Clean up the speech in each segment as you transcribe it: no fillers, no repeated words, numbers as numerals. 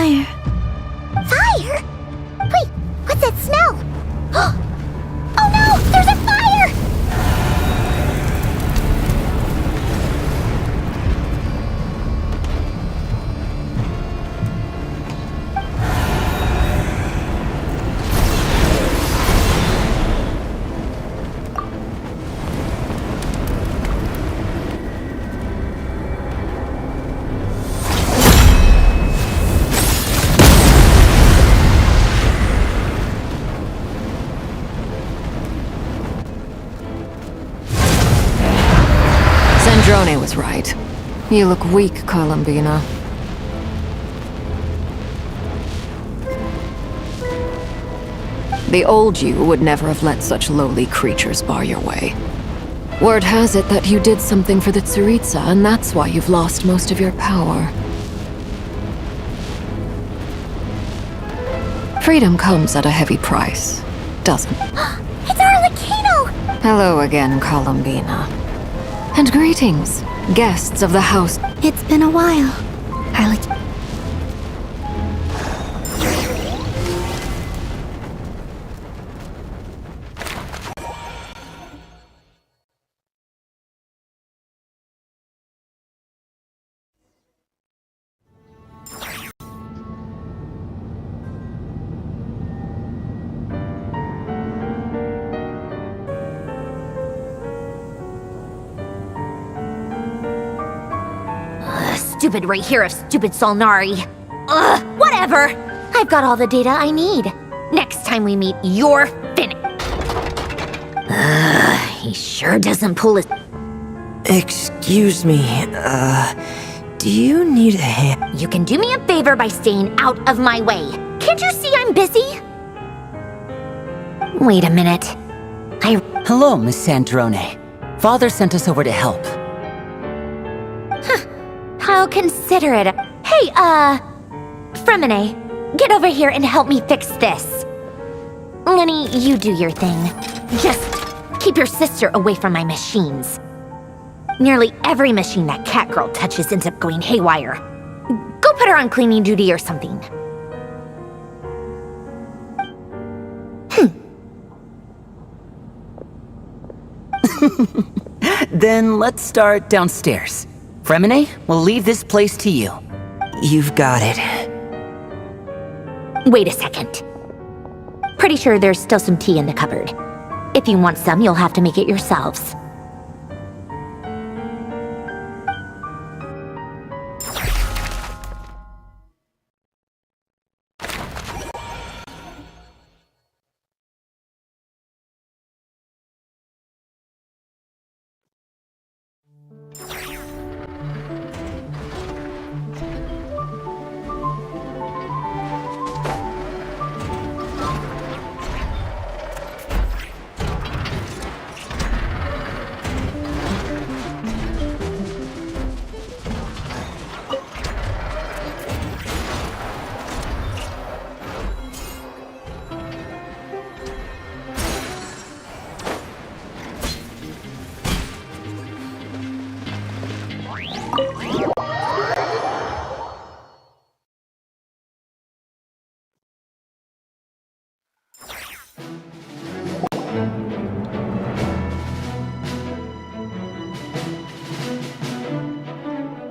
Fire. Fire? Wait, what's that smell? Oh no! There's a fire! Sandrone was right. You look weak, Columbina. The old you would never have let such lowly creatures bar your way. Word has it that you did something for the Tsaritsa, and that's why you've lost most of your power. Freedom comes at a heavy price, doesn't it? It's Arlecchino! Hello again, Columbina. And greetings, guests of the house. It's been a while. Arlecchino. Stupid right here of stupid Solnari. Ugh, whatever! I've got all the data I need. Next time we meet, you're finished. He sure doesn't pull his... Excuse me, do you need a hand? You can do me a favor by staying out of my way. Can't you see I'm busy? Wait a minute. Hello, Miss Sandrone. Father sent us over to help. How considerate. Hey, Fremine, get over here and help me fix this. Lenny, you do your thing. Just keep your sister away from my machines. Nearly every machine that cat girl touches ends up going haywire. Go put her on cleaning duty or something. Then let's start downstairs. Fremine, we'll leave this place to you. You've got it. Wait a second. Pretty sure there's still some tea in the cupboard. If you want some, you'll have to make it yourselves.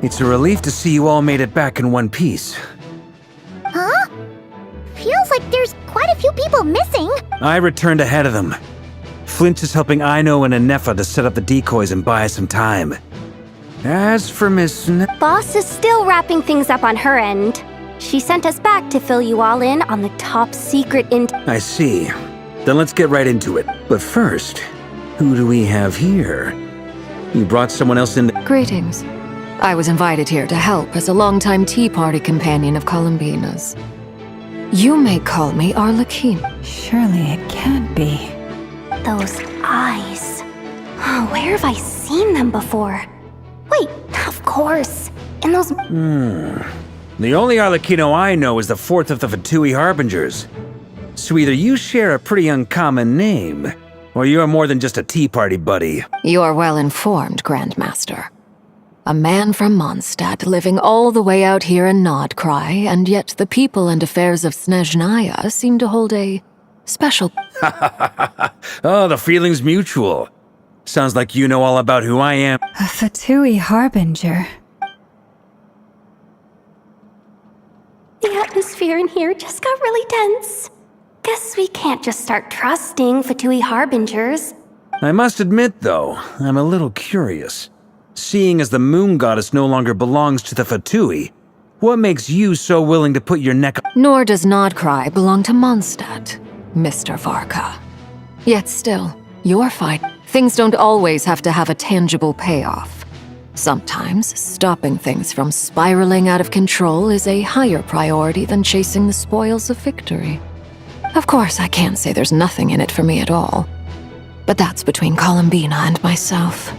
It's a relief to see you all made it back in one piece. Huh? Feels like there's quite a few people missing. I returned ahead of them. Flinch is helping Aino and Anefa to set up the decoys and buy us some time. As for Miss Boss is still wrapping things up on her end. She sent us back to fill you all in on the top secret I see. Then let's get right into it. But first, who do we have here? You brought someone else in. Greetings. I was invited here to help as a longtime tea party companion of Columbina's. You may call me Arlecchino. Surely it can't be. Those eyes. Oh, where have I seen them before? Wait, of course. In those... The only Arlecchino I know is the fourth of the Fatui Harbingers. So either you share a pretty uncommon name, or you're more than just a tea party buddy. You're well informed, Grandmaster. A man from Mondstadt living all the way out here in nod-krai, and yet the people and affairs of Snezhnaya seem to hold a special... Oh, the feeling's mutual. Sounds like you know all about who I am. A Fatui harbinger. The atmosphere in here just got really tense. Guess we can't just start trusting Fatui harbingers. I must admit, though, I'm a little curious. Seeing as the moon goddess no longer belongs to the Fatui, what makes you so willing to put your neck... Nor does nod-krai belong to Mondstadt, Mr. Varka. Yet still, you're fine. Things don't always have to have a tangible payoff. Sometimes, stopping things from spiraling out of control is a higher priority than chasing the spoils of victory. Of course, I can't say there's nothing in it for me at all. But that's between Columbina and myself.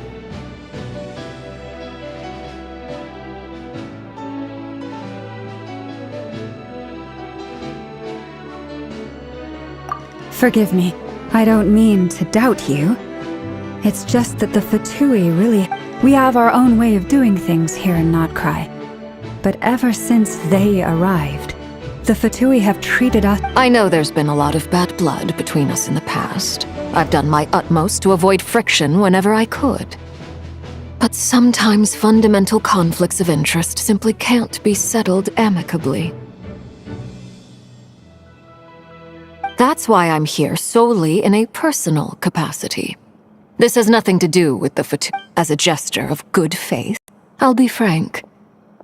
Forgive me. I don't mean to doubt you. It's just that the Fatui really... We have our own way of doing things here in nod-krai. But ever since they arrived, the Fatui have treated us... I know there's been a lot of bad blood between us in the past. I've done my utmost to avoid friction whenever I could. But sometimes fundamental conflicts of interest simply can't be settled amicably. That's why I'm here solely in a personal capacity. This has nothing to do with the Fatui. As a gesture of good faith, I'll be frank.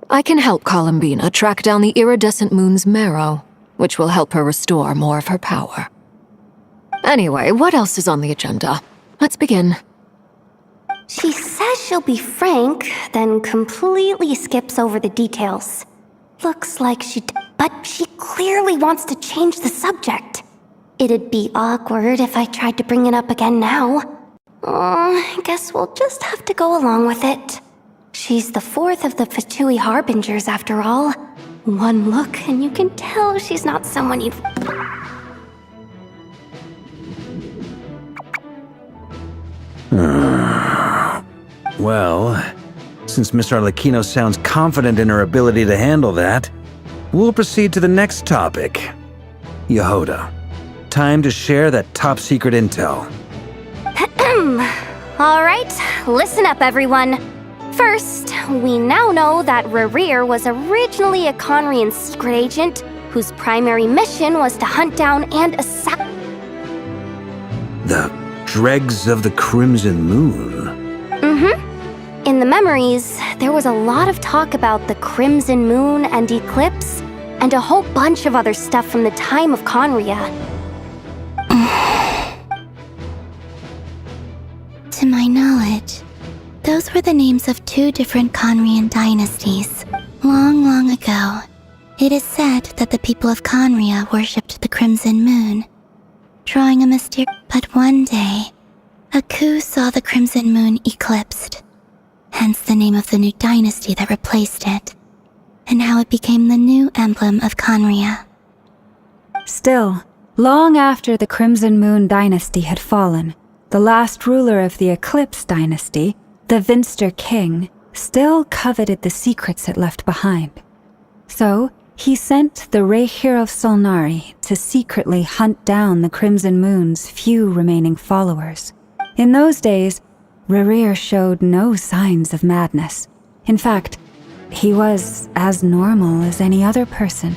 I can help Columbina track down the iridescent moon's marrow, which will help her restore more of her power. Anyway, what else is on the agenda? Let's begin. She says she'll be frank, then completely skips over the details. Looks like but she clearly wants to change the subject. It'd be awkward if I tried to bring it up again now. I guess we'll just have to go along with it. She's the fourth of the Fatui harbingers after all. One look and you can tell she's not someone you'd... Well, since Miss Arlecchino sounds confident in her ability to handle that, we'll proceed to the next topic. Yehoda, time to share that top-secret intel. Alright, listen up everyone. First, we now know that Rerir was originally a Conrian secret agent whose primary mission was to hunt down and assassinate... The dregs of the Crimson Moon. In the memories, there was a lot of talk about the Crimson Moon and Eclipse, and a whole bunch of other stuff from the time of Conria. To my knowledge, those were the names of two different Conrian dynasties. Long, long ago, it is said that the people of Conria worshipped the Crimson Moon, drawing a mysterious... But one day, a coup saw the Crimson Moon eclipsed, hence the name of the new dynasty that replaced it, and how it became the new emblem of Conria. Still, long after the Crimson Moon dynasty had fallen, the last ruler of the Eclipse dynasty, the Vinster king, still coveted the secrets it left behind. So, he sent the Rehir of Solnari to secretly hunt down the Crimson Moon's few remaining followers. In those days, Rerir showed no signs of madness. In fact, he was as normal as any other person.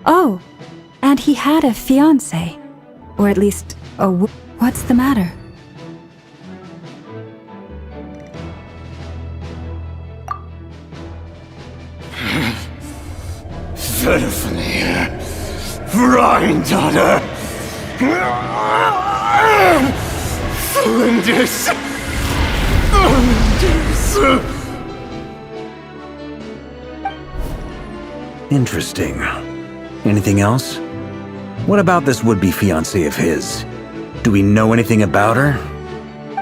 Oh, and he had a fiancé. Or at least, what's the matter? Verfnir, Freindaughter, Flinders. Interesting. Anything else? What about this would-be fiancé of his? Do we know anything about her?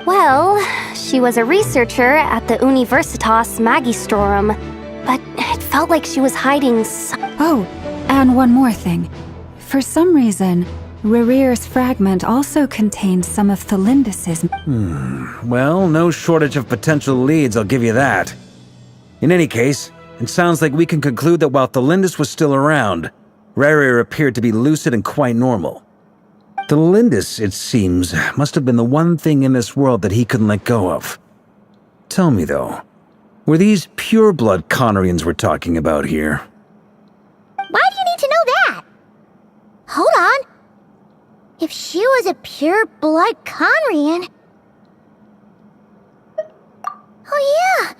Well, she was a researcher at the Universitas Magistrorum, but it felt like she was hiding Oh, and one more thing. For some reason, Rerir's fragment also contained some of Thelindis's... Well, no shortage of potential leads, I'll give you that. In any case, it sounds like we can conclude that while Thelindis was still around, Rerir appeared to be lucid and quite normal. Thelindis, it seems, must have been the one thing in this world that he couldn't let go of. Tell me, though, were these pure-blood Conrians we're talking about here? Why do you need to know that? Hold on. If she was a pure-blood Conrian... Oh yeah!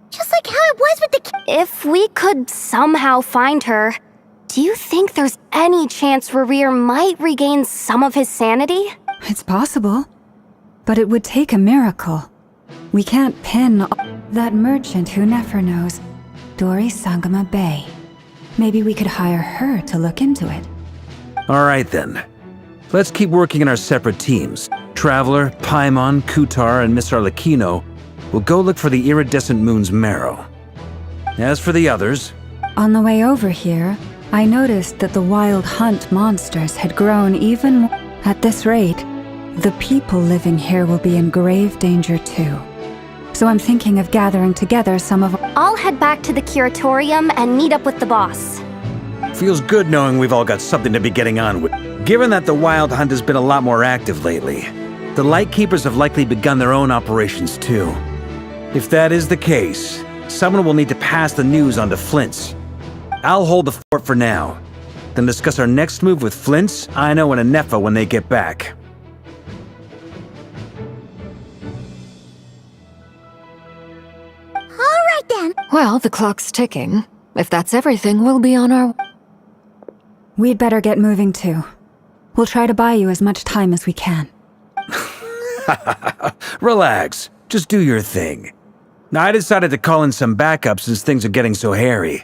Just like how it was with the... If we could somehow find her, do you think there's any chance Rerir might regain some of his sanity? It's possible, but it would take a miracle. We can't pin that merchant who never knows, Dori Sangama Bay. Maybe we could hire her to look into it. All right, then. Let's keep working in our separate teams. Traveler, Paimon, Kutar, and Miss Arlecchino will go look for the iridescent moon's marrow. As for the others... On the way over here, I noticed that the wild hunt monsters had grown even more. At this rate, the people living here will be in grave danger too. So I'm thinking of gathering together some of... I'll head back to the curatorium and meet up with the boss. Feels good knowing we've all got something to be getting on with. Given that the Wild Hunt has been a lot more active lately, the Lightkeepers have likely begun their own operations too. If that is the case, someone will need to pass the news on to Flint's. I'll hold the fort for now, then discuss our next move with Flint's, Aino, and Anefa when they get back. Alright then. Well, the clock's ticking. If that's everything, we'll be on our... We'd better get moving too. We'll try to buy you as much time as we can. Relax. Just do your thing. I decided to call in some backup since things are getting so hairy.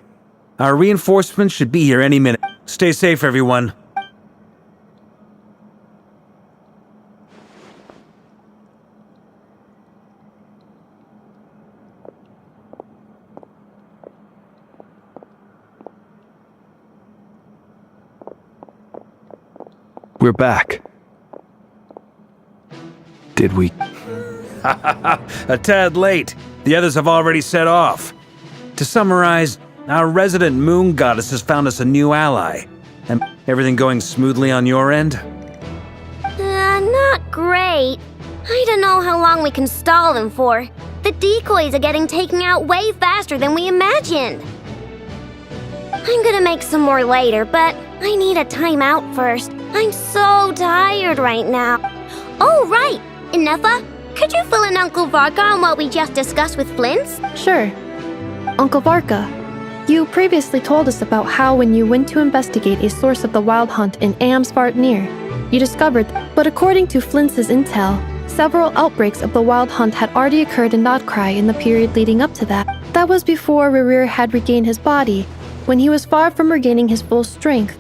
Our reinforcements should be here any minute. Stay safe, everyone. We're back. Did we... A tad late. The others have already set off. To summarize, our resident moon goddess has found us a new ally. And everything going smoothly on your end? Not great. I don't know how long we can stall them for. The decoys are getting taken out way faster than we imagined. I'm gonna make some more later, but I need a timeout first. I'm so tired right now. Oh, right! Anefa, could you fill in Uncle Varka on what we just discussed with Flint's? Sure. Uncle Varka, you previously told us about how when you went to investigate a source of the wild hunt in Amsvartnir, you discovered, but according to Flint's intel, several outbreaks of the wild hunt had already occurred in nod-krai in the period leading up to that. That was before Rerir had regained his body, when he was far from regaining his full strength.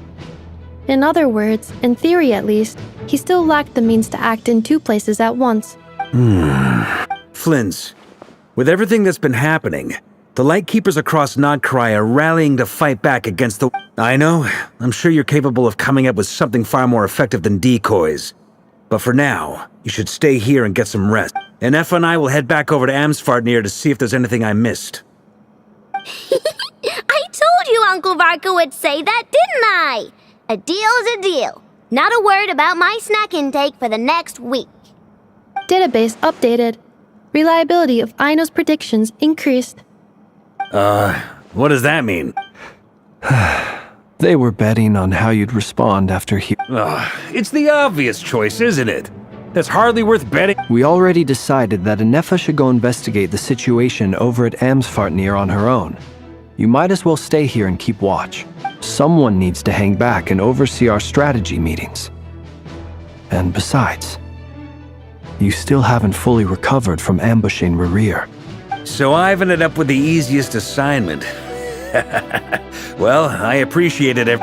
In other words, in theory at least, he still lacked the means to act in two places at once. Flint's, with everything that's been happening, the Lightkeepers across nod-krai are rallying to fight back against the... I know, I'm sure you're capable of coming up with something far more effective than decoys. But for now, you should stay here and get some rest. Anefa and I will head back over to Amsvartnir to see if there's anything I missed. I told you Uncle Varka would say that, didn't I? A deal is a deal. Not a word about my snack intake for the next week. Database updated. Reliability of Aino's predictions increased. What does that mean? They were betting on how you'd respond after he... It's the obvious choice, isn't it? That's hardly worth betting. We already decided that Anefa should go investigate the situation over at Amsvartnir on her own. You might as well stay here and keep watch. Someone needs to hang back and oversee our strategy meetings. And besides, you still haven't fully recovered from ambushing Rerir. So I've ended up with the easiest assignment. Well, I appreciate it.